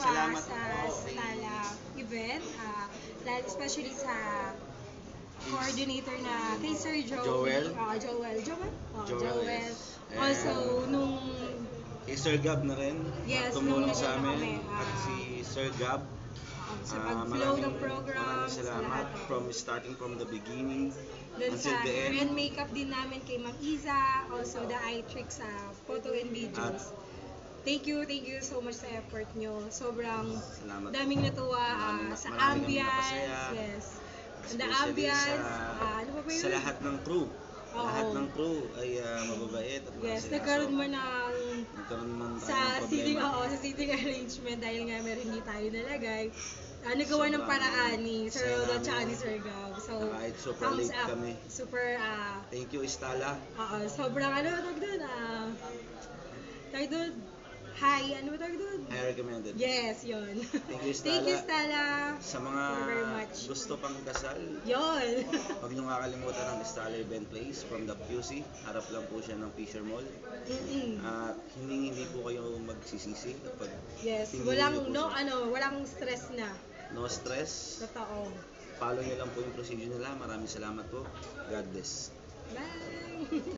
salamat sa po. Stala event, especially sa coordinator na kay Sir Joel. Joel. Joel, yes. Also, nung Kay Sir Gab na rin, Yes, tumulong nung sa kami, amin. At si Sir Gab, sa pag-flow ng maraming program, sa salamat lahat. starting from the beginning Then until sa the hair end. and makeup din namin kay Ma'am Iza, also the eye tricks sa photo and videos. Thank you so much sa effort nyo. Sobrang Salamat. daming natuwa sa Marami kaming ambience. napasaya. Yes. The Especially ambience, ano pa ba yun? sa lahat ng crew. Oo. Lahat ng crew ay mababait at Yes, masaya. nagkaroon man ng Nagkaroon man tayo sa ng seating, problema. sa seating arrangement dahil nga meron hindi tayo nalagay. Nagawa ng Sobrang paraan ni Sir saya Rodo namin. at ni Sir Gab. So, Kahit super thumbs late up. kami. Super, Thank you, Istala. sobrang tawag doon, tawag doon, hi, ano ba tawag doon? I recommended. Yes, yun. Thank you, Stella. Thank you, Stella. Sa mga Thank you very much. gusto pang kasal, Yun. huwag niyong kakalimutan ang Istala Event Place from the QC. Harap lang po siya ng Fisher Mall. At hindi po kayo magsisisi kapag Yes, pinili niyo po siya. walang stress na. No stress. Totoo. Follow niyo lang po yung procedure nila. Maraming salamat po. God bless. Bye!